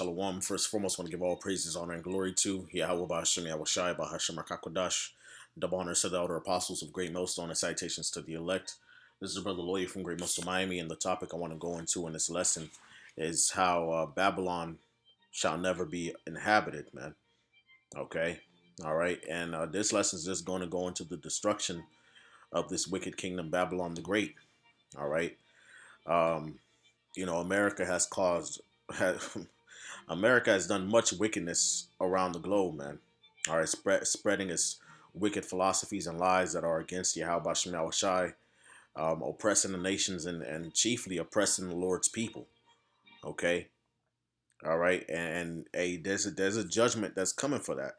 Shalom. First and foremost, I want to give all praises, honor, and glory to Yahweh Ba'ashem, Yahweh Shai, Ba'ashem Rakakodash, double honor to the elder apostles of Great Millstone, and citations to the elect. This is Brother Lawyer from Great Millstone, Miami, and the topic I want to go into in this lesson is how Babylon shall never be inhabited, man. Okay? All right? And this lesson is just going to go into the destruction of this wicked kingdom, Babylon the Great. All right? Um, America has caused. America has done much wickedness around the globe, man. All right, spreading its wicked philosophies and lies that are against Yahweh Shem Yahweh Shai, oppressing the nations and chiefly oppressing the Lord's people. Okay, all right, and there's a judgment that's coming for that.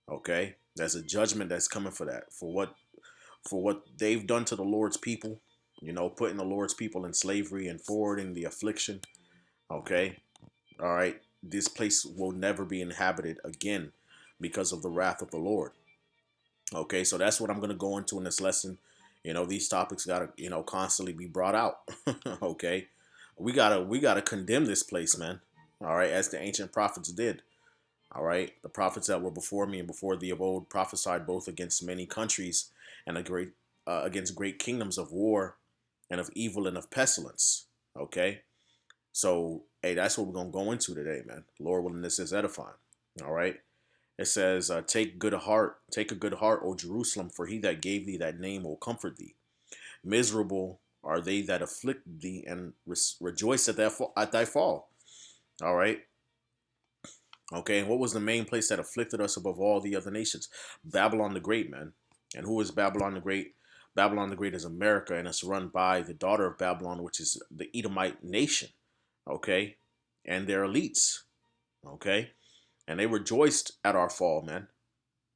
Okay, there's a judgment that's coming for that for what they've done to the Lord's people. Putting the Lord's people in slavery and forwarding the affliction. Okay, all right, this place will never be inhabited again because of the wrath of the Lord. Okay, so that's what I'm going to go into in this lesson. These topics got to, constantly be brought out. Okay, we gotta condemn this place, man. All right, as the ancient prophets did. All right, the prophets that were before me and before thee of old prophesied both against many countries and against great kingdoms of war and of evil and of pestilence. Okay, so hey, that's what we're gonna go into today, man. Lord willing, this is edifying. All right. It says, take a good heart, O Jerusalem, for he that gave thee that name will comfort thee. Miserable are they that afflict thee, and rejoice at thy fall. All right. Okay. And what was the main place that afflicted us above all the other nations? Babylon the Great, man. And who is Babylon the Great? Babylon the Great is America, and it's run by the daughter of Babylon, which is the Edomite nation. Okay. And their elites. Okay. And they rejoiced at our fall, man.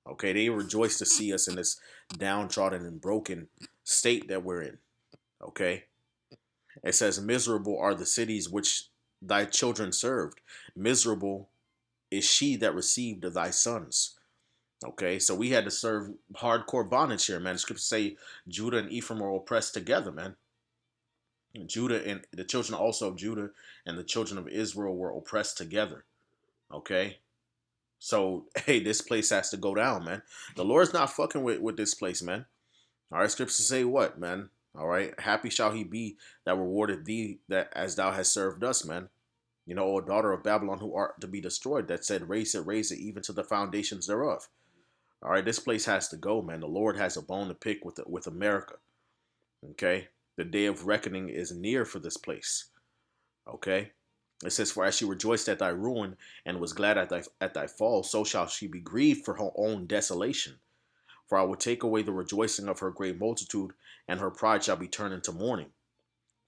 Okay, they rejoiced to see us in this downtrodden and broken state that we're in. Okay, it says, miserable are the cities which thy children served. Miserable is she that received thy sons. Okay, so we had to serve hardcore bondage here, man. The scriptures say Judah and Ephraim were oppressed together, man. Judah and the children also of Judah and the children of Israel were oppressed together. Okay, so hey, this place has to go down, man. The Lord's not fucking with this place, man. All right, scriptures say what, man? All right, happy shall he be that rewarded thee that as thou hast served us, man. O daughter of Babylon, who art to be destroyed, that said, raise it, even to the foundations thereof. All right, this place has to go, man. The Lord has a bone to pick with America. Okay, the day of reckoning is near for this place. Okay, it says, for as she rejoiced at thy ruin and was glad at thy fall, so shall she be grieved for her own desolation. For I will take away the rejoicing of her great multitude, and her pride shall be turned into mourning.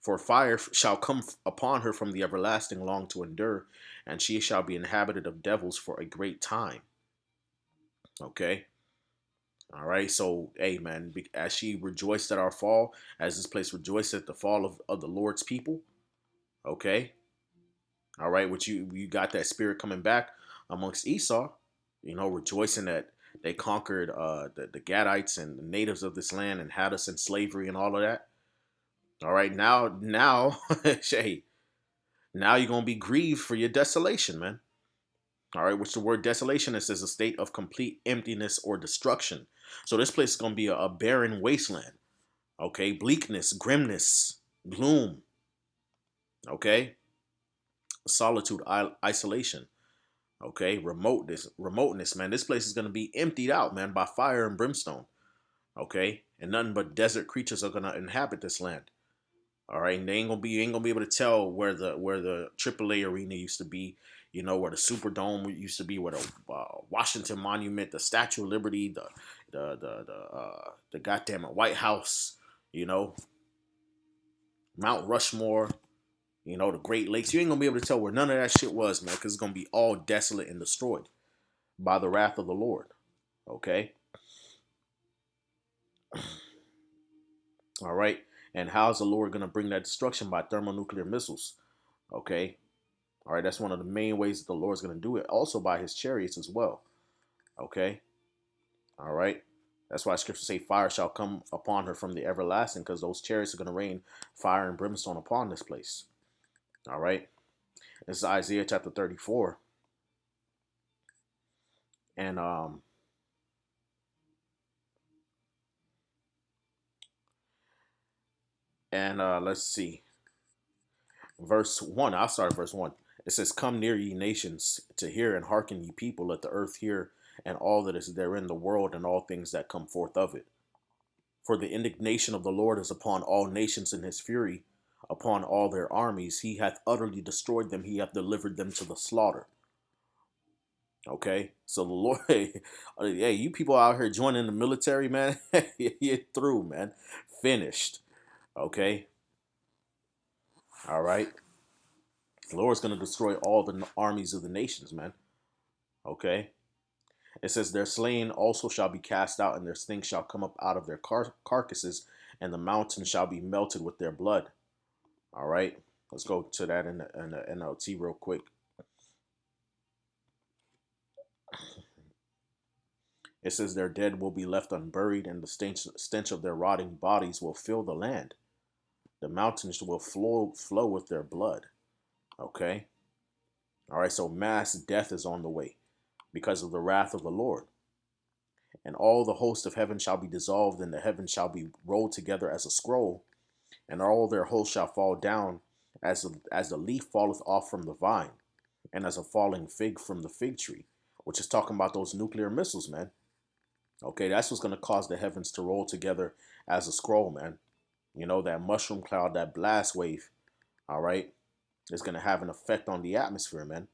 For fire shall come upon her from the everlasting long to endure, and she shall be inhabited of devils for a great time. Okay? All right. So, hey, man, as she rejoiced at our fall, as this place rejoiced at the fall of the Lord's people. Okay? All right. Which you got that spirit coming back amongst Esau, rejoicing that they conquered the Gadites and the natives of this land and had us in slavery and all of that. All right, now, hey, now you're gonna be grieved for your desolation, man. All right, which the word desolation is a state of complete emptiness or destruction. So this place is gonna be a barren wasteland. Okay, bleakness, grimness, gloom. Okay, solitude, isolation. Okay, remoteness, man. This place is gonna be emptied out, man, by fire and brimstone. Okay, and nothing but desert creatures are gonna inhabit this land. All right, and they ain't gonna be able to tell where the AAA arena used to be, where the Superdome used to be, where the Washington Monument, the Statue of Liberty, the goddamn White House, you know, Mount Rushmore, the Great Lakes. You ain't gonna be able to tell where none of that shit was, man, because it's gonna be all desolate and destroyed by the wrath of the Lord. Okay. All right. And how's the Lord gonna bring that destruction? By thermonuclear missiles. Okay. All right, that's one of the main ways that the Lord's going to do it. Also by his chariots as well. Okay. All right. That's why scripture say fire shall come upon her from the everlasting, because those chariots are going to rain fire and brimstone upon this place. All right. It's Isaiah chapter 34. And let's see. Verse 1. I'll start at verse 1. It says, "Come near, ye nations, to hear, and hearken, ye people. Let the earth hear, and all that is therein, the world, and all things that come forth of it. For the indignation of the Lord is upon all nations, and his fury upon all their armies. He hath utterly destroyed them. He hath delivered them to the slaughter." Okay, so the Lord, hey, you people out here joining the military, man, you're through, man, finished. Okay, all right. The Lord's gonna destroy all the armies of the nations, man. Okay. It says, "Their slain also shall be cast out, and their stink shall come up out of their carcasses, and the mountains shall be melted with their blood." All right. Let's go to that in the NLT real quick. It says, "Their dead will be left unburied, and the stench of their rotting bodies will fill the land. The mountains will flow with their blood." Okay. All right. So mass death is on the way because of the wrath of the Lord. "And all the host of heaven shall be dissolved, and the heavens shall be rolled together as a scroll, and all their hosts shall fall down as the leaf falleth off from the vine, and as a falling fig from the fig tree," which is talking about those nuclear missiles, man. Okay, that's what's going to cause the heavens to roll together as a scroll, man. You know, that mushroom cloud, that blast wave, all right, is going to have an effect on the atmosphere, man.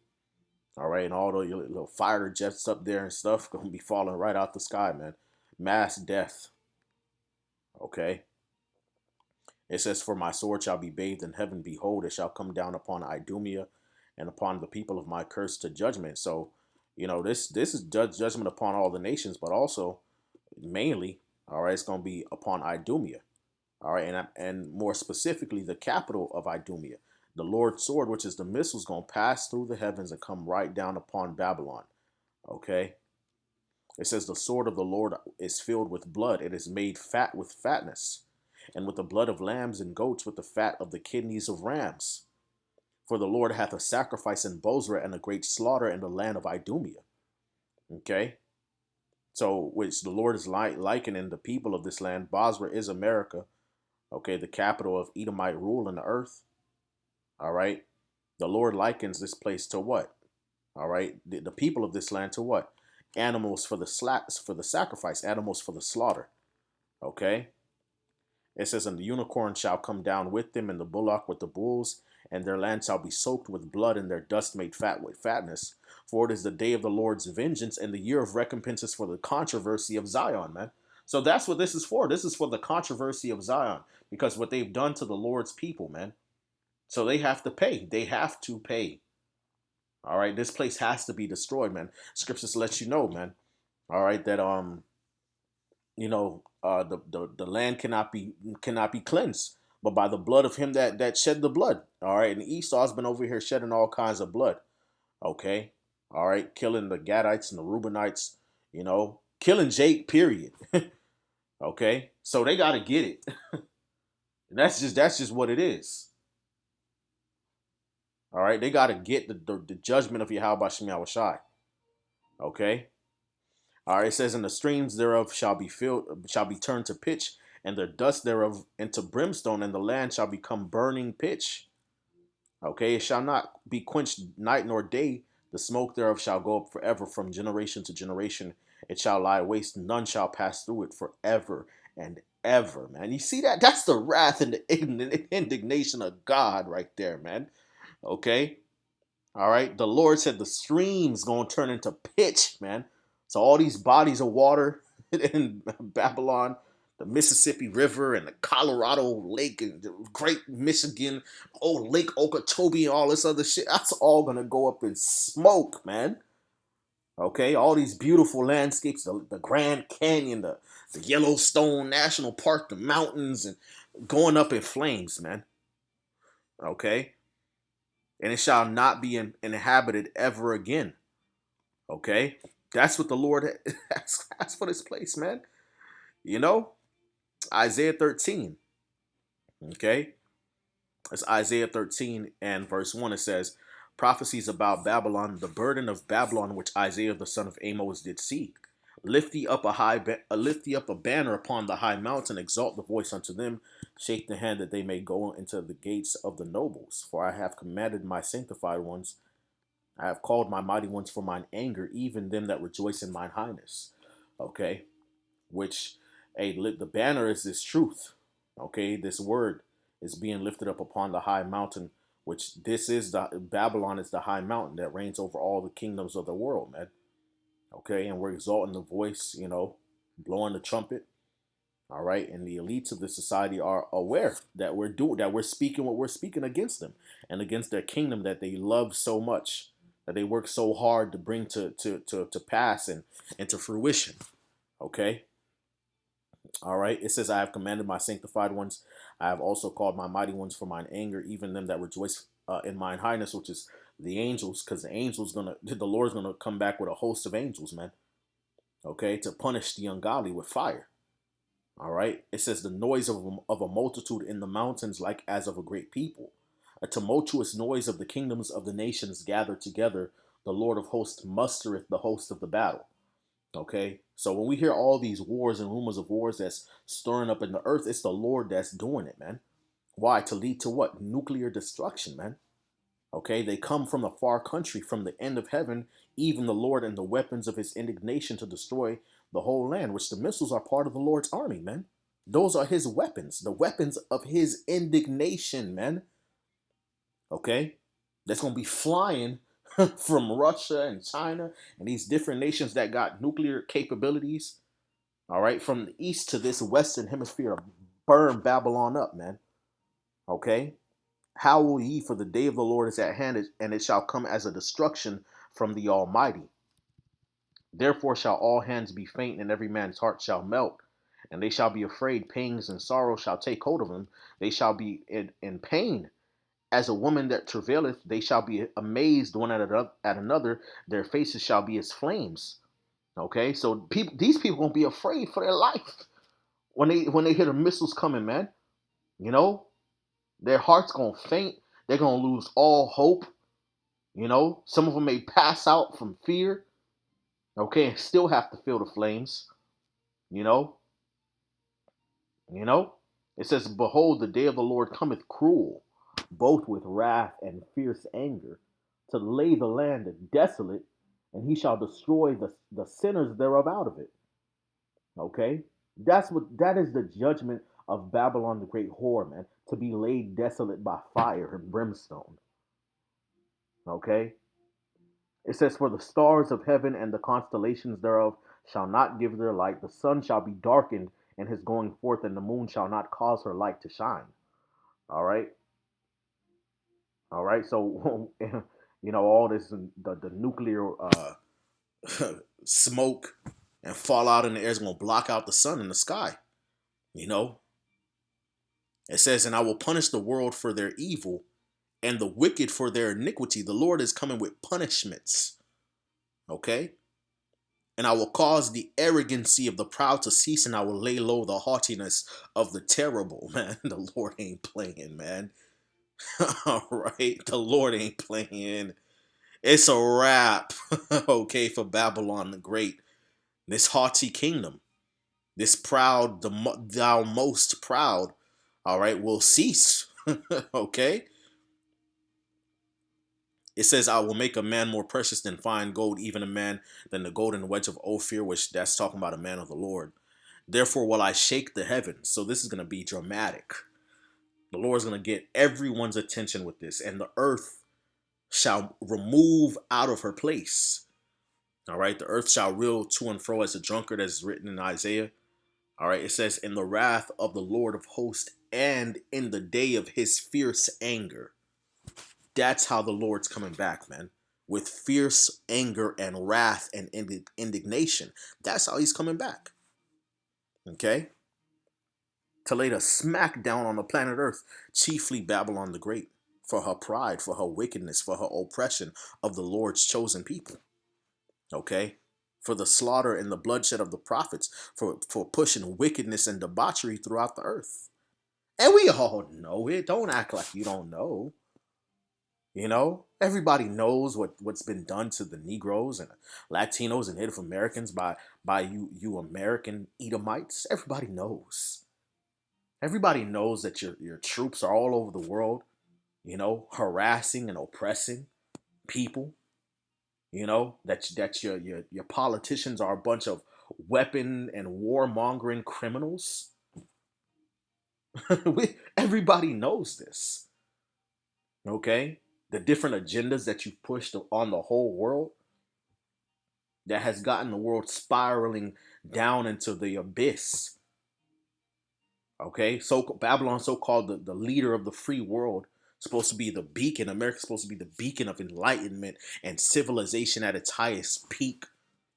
All right, and all the little fighter jets up there and stuff going to be falling right out the sky, man. Mass death, okay? It says, "For my sword shall be bathed in heaven. Behold, it shall come down upon Idumea and upon the people of my curse to judgment." So, you know, this is judgment upon all the nations, but also mainly, all right, it's going to be upon Idumea. All right, and more specifically, the capital of Idumea. The Lord's sword, which is the missiles, going to pass through the heavens and come right down upon Babylon. Okay. It says, "The sword of the Lord is filled with blood. It is made fat with fatness, and with the blood of lambs and goats, with the fat of the kidneys of rams. For the Lord hath a sacrifice in Bozrah, and a great slaughter in the land of Idumea." Okay. So, which the Lord is likening the people of this land. Bozrah is America. Okay. The capital of Edomite rule in the earth. All right. The Lord likens this place to what? All right. The people of this land to what? Animals for the for the sacrifice, animals for the slaughter. Okay. It says, "And the unicorn shall come down with them, and the bullock with the bulls, and their land shall be soaked with blood, and their dust made fat with fatness. For it is the day of the Lord's vengeance, and the year of recompenses for the controversy of Zion," man. So that's what this is for. This is for the controversy of Zion, because what they've done to the Lord's people, man. So they have to pay. They have to pay. All right. This place has to be destroyed, man. Scriptures let you know, man. All right, that the land cannot be cleansed but by the blood of him that shed the blood. All right, and Esau's been over here shedding all kinds of blood. Okay, all right, killing the Gadites and the Reubenites, killing Jake, period. Okay, so they got to get it. That's just what it is. All right, they got to get the judgment of Yahweh Shem Shai. Okay. All right, it says, "And the streams thereof shall be turned to pitch, and the dust thereof into brimstone, and the land shall become burning pitch. Okay, it shall not be quenched night nor day. The smoke thereof shall go up forever from generation to generation. It shall lie waste, none shall pass through it forever and ever," man. You see that? That's the wrath and the indignation of God right there, man. Okay. All right. The Lord said the streams gonna turn into pitch, man. So all these bodies of water in Babylon, the Mississippi River and the Colorado Lake and the Great Michigan, Lake Okeechobee, and all this other shit, that's all gonna go up in smoke, man. Okay, all these beautiful landscapes, the Grand Canyon, the Yellowstone National Park, the mountains, and going up in flames, man. Okay, and it shall not be inhabited ever again. Okay, that's what the Lord has for this place, man. You know, Isaiah 13. Okay, it's Isaiah 13 and verse 1. It says, prophecies about Babylon, the burden of Babylon, which Isaiah the son of Amos did see. Lift thee up lift thee up a banner upon the high mountain, exalt the voice unto them, shake the hand that they may go into the gates of the nobles. For I have commanded my sanctified ones, I have called my mighty ones for mine anger, even them that rejoice in mine highness. Okay, which the banner is this truth. Okay, this word is being lifted up upon the high mountain, which this is the Babylon is the high mountain that reigns over all the kingdoms of the world, man. Okay, and we're exalting the voice, blowing the trumpet. All right, and the elites of the society are aware that we're speaking what we're speaking against them and against their kingdom that they love so much, that they work so hard to bring to pass and to fruition. Okay. All right. It says, I have commanded my sanctified ones. I have also called my mighty ones for mine anger, even them that rejoice in mine highness, which is the angels, because the Lord's gonna come back with a host of angels, man. Okay, to punish the ungodly with fire. All right. It says the noise of a multitude in the mountains, like as of a great people, a tumultuous noise of the kingdoms of the nations gathered together. The Lord of hosts mustereth the host of the battle. Okay. So when we hear all these wars and rumors of wars that's stirring up in the earth, it's the Lord that's doing it, man. Why? To lead to what? Nuclear destruction, man. Okay. They come from a far country, from the end of heaven, even the Lord and the weapons of his indignation to destroy the whole land, which the missiles are part of the Lord's army, man. Those are his weapons, the weapons of his indignation, man. Okay. That's going to be flying from Russia and China and these different nations that got nuclear capabilities. All right, from the east to this western hemisphere to burn Babylon up, man. Okay, how will ye, for the day of the Lord is at hand, and it shall come as a destruction from the Almighty. Therefore shall all hands be faint, and every man's heart shall melt, and they shall be afraid. Pangs and sorrow shall take hold of them. They shall be in pain as a woman that travaileth. They shall be amazed one at another. Their faces shall be as flames. Okay, so these people gonna be afraid for their life when they hear the missiles coming, man. You know, their heart's gonna faint. They're gonna lose all hope. Some of them may pass out from fear. Okay, and still have to feel the flames. You know, you know. It says, "Behold, the day of the Lord cometh cruel, both with wrath and fierce anger, to lay the land desolate, and he shall destroy the sinners thereof out of it." Okay, that is the judgment of Babylon the great whore, man, to be laid desolate by fire and brimstone. Okay, it says, "For the stars of heaven and the constellations thereof shall not give their light. The sun shall be darkened in his going forth, and the moon shall not cause her light to shine." All right, all right. So all this the nuclear smoke and fallout in the air is going to block out the sun in the sky. You know, it says, "And I will punish the world for their evil and the wicked for their iniquity." The Lord is coming with punishments. Okay? "And I will cause the arrogancy of the proud to cease, and I will lay low the haughtiness of the terrible." Man, the Lord ain't playing, man. All right? The Lord ain't playing. It's a wrap, okay, for Babylon the Great. This haughty kingdom, this proud, thou most proud, all right, will cease. Okay? It says, "I will make a man more precious than fine gold, even a man than the golden wedge of Ophir," which that's talking about a man of the Lord. "Therefore will I shake the heavens." So this is going to be dramatic. The Lord is going to get everyone's attention with this, and the earth shall remove out of her place. All right. The earth shall reel to and fro as a drunkard, as is written in Isaiah. All right. It says, "In the wrath of the Lord of hosts and in the day of his fierce anger." That's how the Lord's coming back, man. With fierce anger and wrath and indignation. That's how he's coming back. Okay? To lay the smack down on the planet Earth, chiefly Babylon the Great, for her pride, for her wickedness, for her oppression of the Lord's chosen people. Okay? For the slaughter and the bloodshed of the prophets, for pushing wickedness and debauchery throughout the earth. And we all know it. Don't act like you don't know. You know? Everybody knows what's been done to the Negroes and Latinos and Native Americans by you American Edomites. Everybody knows. Everybody knows that your troops are all over the world, harassing and oppressing people. That your politicians are a bunch of weapon and warmongering criminals. Everybody knows this. Okay, the different agendas that you've pushed on the whole world that has gotten the world spiraling down into the abyss. Okay, so Babylon, so called the leader of the free world, supposed to be the beacon. America's supposed to be the beacon of enlightenment and civilization at its highest peak.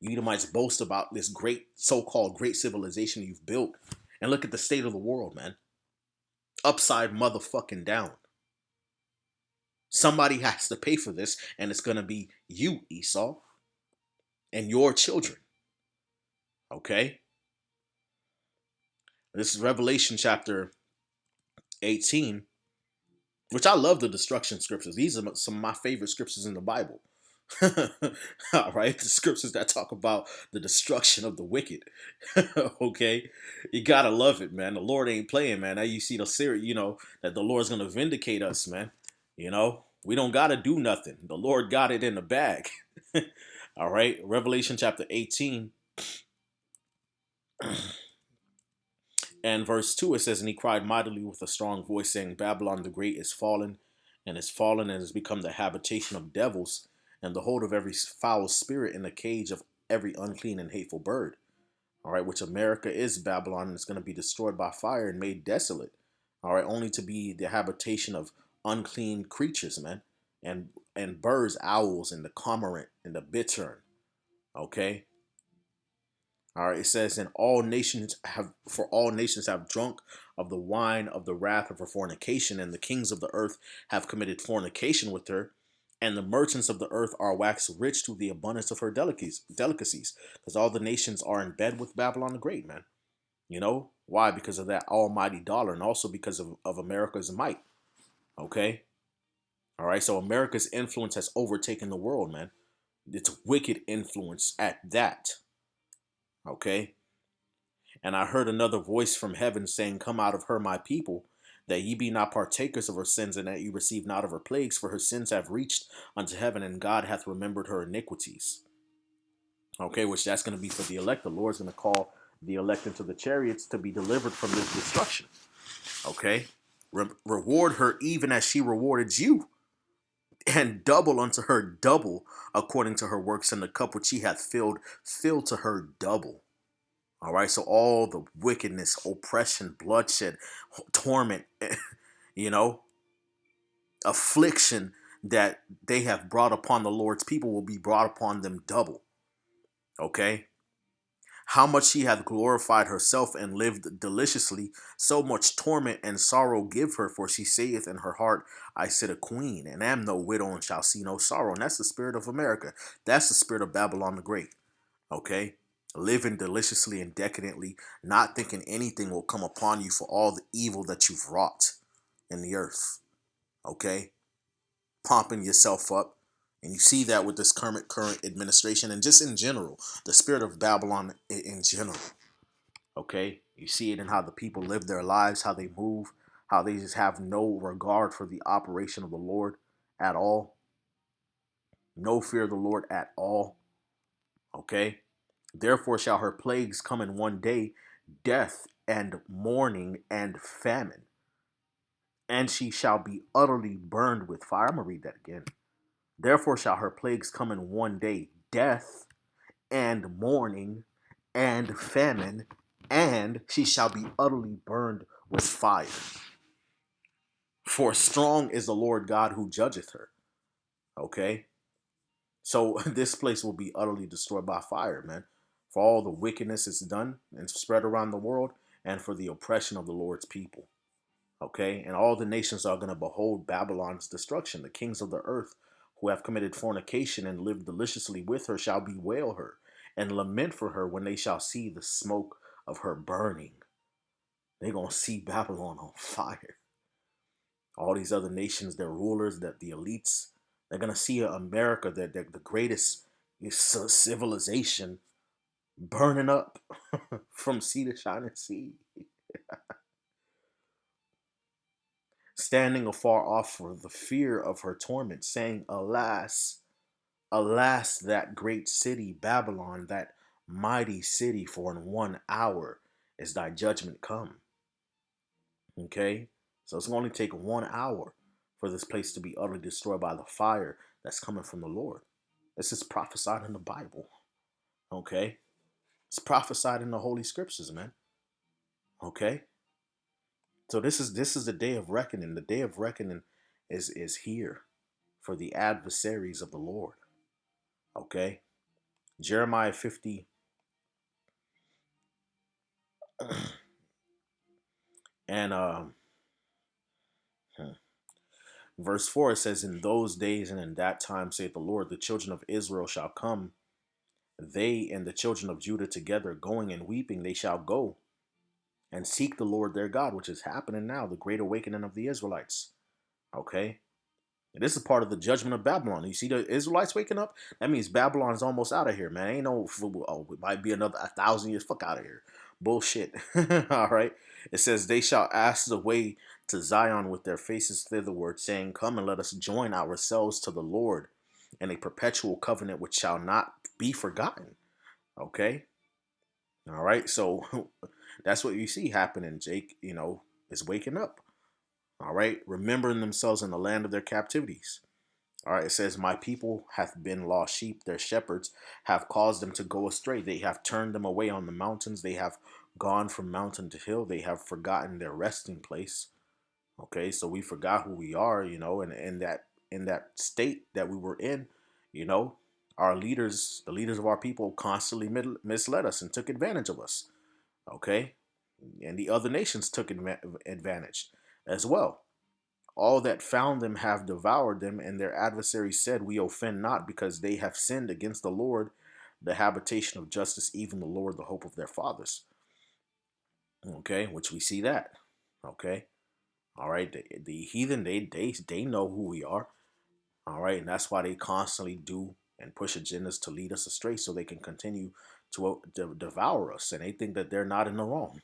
You Edomites boast about this great, so-called great civilization you've built, and look at the state of the world, man. Upside motherfucking down. Somebody has to pay for this, and it's gonna be you, Esau, and your children. Okay, this is Revelation chapter 18, which I love the destruction scriptures. These are some of my favorite scriptures in the Bible. All right, the scriptures that talk about the destruction of the wicked. Okay, you gotta love it, man. The Lord ain't playing, man. Now you see the series, that the Lord's gonna vindicate us, man. We don't gotta do nothing. The Lord got it in the bag. All right, Revelation chapter 18 and verse 2, it says, "And he cried mightily with a strong voice, saying, Babylon the great is fallen, and is fallen, and has become the habitation of devils, and the hold of every foul spirit, in the cage of every unclean and hateful bird." All right, which America is Babylon, and it's going to be destroyed by fire and made desolate. All right, only to be the habitation of unclean creatures, man, and birds, owls, and the cormorant and the bittern. Okay, all right, it says, "And all nations have drunk of the wine of the wrath of her fornication, and the kings of the earth have committed fornication with her, and the merchants of the earth are waxed rich through the abundance of her delicacies." Because all the nations are in bed with Babylon the Great, man. Why? Because of that almighty dollar, and also because of America's might. Okay, all right. So America's influence has overtaken the world, man. It's wicked influence at that. Okay. And I heard another voice from heaven saying, "Come out of her, my people, that ye be not partakers of her sins, and that ye receive not of her plagues, for her sins have reached unto heaven, and God hath remembered her iniquities." Okay, which that's going to be for the elect. The Lord's going to call the elect into the chariots to be delivered from this destruction. Okay, reward her even as she rewarded you, and double unto her double according to her works, and the cup which she hath filled, fill to her double. All right, so all the wickedness, oppression, bloodshed, torment, you know, affliction that they have brought upon the Lord's people will be brought upon them double. Okay? How much she hath glorified herself and lived deliciously, so much torment and sorrow give her, for she saith in her heart, I sit a queen, and am no widow, and shall see no sorrow. And that's the spirit of America. That's the spirit of Babylon the Great. Okay? Living deliciously and decadently, not thinking anything will come upon you for all the evil that you've wrought in the earth. Okay? Pumping yourself up. And you see that with this current administration, and just in general, the spirit of Babylon in general. Okay? You see it in how the people live their lives, how they move, how they just have no regard for the operation of the Lord at all. No fear of the Lord at all. Okay? Therefore shall her plagues come in one day, death and mourning and famine. And she shall be utterly burned with fire. I'm going to read that again. Therefore shall her plagues come in one day, death and mourning and famine, and she shall be utterly burned with fire. For strong is the Lord God who judgeth her. Okay? So this place will be utterly destroyed by fire, man. For all the wickedness is done and spread around the world, and for the oppression of the Lord's people. Okay? And all the nations are going to behold Babylon's destruction. The kings of the earth who have committed fornication and lived deliciously with her shall bewail her and lament for her when they shall see the smoke of her burning. They're going to see Babylon on fire. All these other nations, their rulers, the elites, They're gonna see America, the greatest civilization, burning up from sea to shining sea, standing afar off for the fear of her torment, saying, "Alas, alas, that great city Babylon, that mighty city, for in 1 hour is thy judgment come." Okay, so it's going to only take 1 hour for this place to be utterly destroyed by the fire that's coming from the Lord. This is prophesied in the Bible. Okay, it's prophesied in the Holy Scriptures, man. Okay, so this is the day of reckoning. The day of reckoning is here for the adversaries of the Lord. Okay, Jeremiah 50 and verse 4, it says, "In those days and in that time, saith the Lord, the children of Israel shall come, they and the children of Judah together, going and weeping, they shall go and seek the Lord their God," which is happening now, the great awakening of the Israelites. Okay, and this is part of the judgment of Babylon. You see the Israelites waking up? That means Babylon is almost out of here, man. Ain't no, oh, it might be another 1,000 years. Fuck out of here. Bullshit. All right. It says, "They shall ask the way to Zion with their faces thitherward, saying, Come and let us join ourselves to the Lord in a perpetual covenant which shall not be forgotten." Okay. All right. So that's what you see happening. Jake, is waking up. All right. Remembering themselves in the land of their captivities. All right, it says, "My people hath been lost sheep. Their shepherds have caused them to go astray. They have turned them away on the mountains. They have gone from mountain to hill. They have forgotten their resting place." Okay, so we forgot who we are, and in that state that we were in, you know, our leaders, the leaders of our people, constantly misled us and took advantage of us. Okay, and the other nations took advantage as well. "All that found them have devoured them, and their adversaries said, We offend not, because they have sinned against the Lord, the habitation of justice, even the Lord, the hope of their fathers." Okay, which we see that. Okay, all right. The heathen, they know who we are. All right, and that's why they constantly do and push agendas to lead us astray, so they can continue to devour us, and they think that they're not in the wrong.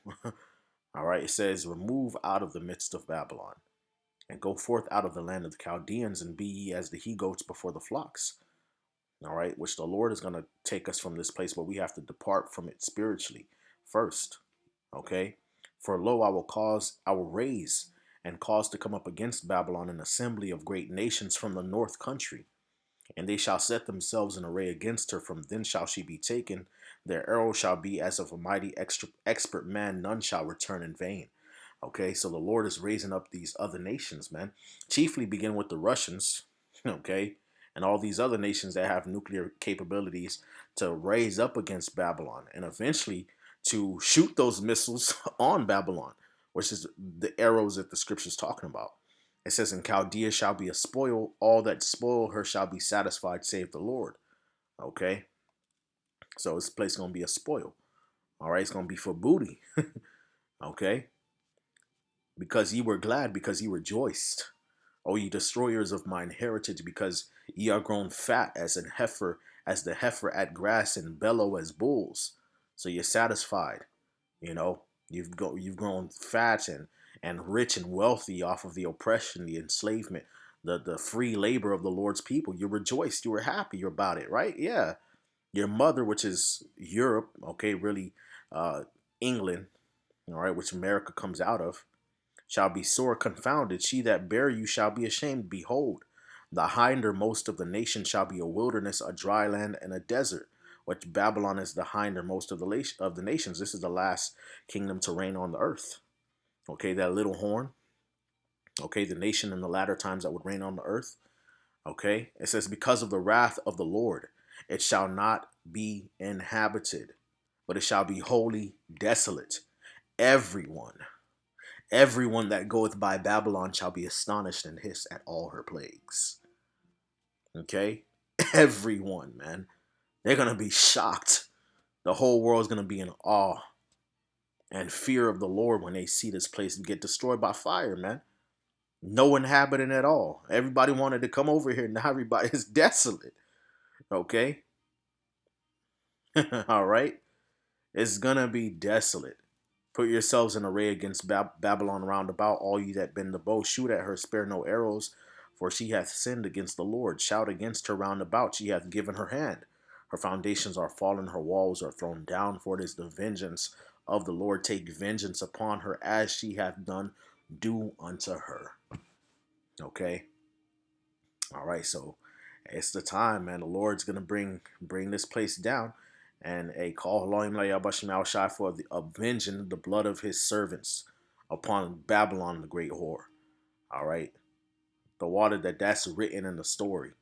All right, it says, "Remove out of the midst of Babylon, and go forth out of the land of the Chaldeans, and be ye as the he goats before the flocks." All right, which the Lord is going to take us from this place, but we have to depart from it spiritually first. Okay, "For lo, I will raise and cause to come up against Babylon an assembly of great nations from the north country, and they shall set themselves in array against her. From thence shall she be taken. Their arrow shall be as of a mighty expert man. None shall return in vain." Okay, so the Lord is raising up these other nations, man. Chiefly begin with the Russians, okay, and all these other nations that have nuclear capabilities, to raise up against Babylon and eventually to shoot those missiles on Babylon, which is the arrows that the scripture's talking about. It says, "In Chaldea shall be a spoil, all that spoil her shall be satisfied, save the Lord." Okay, so this place is going to be a spoil. All right, it's going to be for booty. Okay, "Because ye were glad, because ye rejoiced, O ye destroyers of mine heritage, because ye are grown fat as an heifer, as the heifer at grass, and bellow as bulls." So you're satisfied, you know. You've grown fat and rich and wealthy off of the oppression, the enslavement, the free labor of the Lord's people. You rejoiced, you were happy about it, right? Yeah. Your mother, which is Europe, okay, really, England, all right, which America comes out of, shall be sore confounded. She that bare you shall be ashamed. Behold, the hindermost of the nation shall be a wilderness, a dry land, and a desert. Which Babylon is the hindermost of the nations. This is the last kingdom to reign on the earth. Okay, that little horn. Okay, the nation in the latter times that would reign on the earth. Okay, it says, "Because of the wrath of the Lord, it shall not be inhabited, but it shall be wholly desolate. Everyone Everyone that goeth by Babylon shall be astonished and hiss at all her plagues." Okay? Everyone, man. They're going to be shocked. The whole world's going to be in awe and fear of the Lord when they see this place get destroyed by fire, man. No inhabitant at all. Everybody wanted to come over here. Now everybody is desolate. Okay? All right? It's gonna be desolate. Put yourselves in array against Babylon round about, all you that bend the bow. Shoot at her, spare no arrows, for she hath sinned against the Lord. Shout against her round about, she hath given her hand. Her foundations are fallen, her walls are thrown down, for it is the vengeance of the Lord. Take vengeance upon her as she hath done. Do unto her. Okay? All right, so it's the time, man. The Lord's gonna bring this place down, and a call Elohim Layabashim Al Shai for the avenging the blood of his servants upon Babylon, the great whore. All right, the water that's written in the story.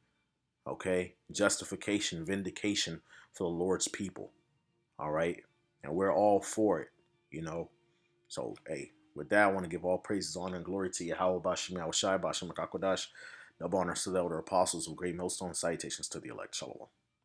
Okay, justification, vindication for the Lord's people. All right, and we're all for it, you know. So hey, with that, I want to give all praises, honor, and glory to Yahweh Bashim Al Shai Bashim Kakodash. The honor to the elder apostles of great millstone. Salutations to the elect. Shalom.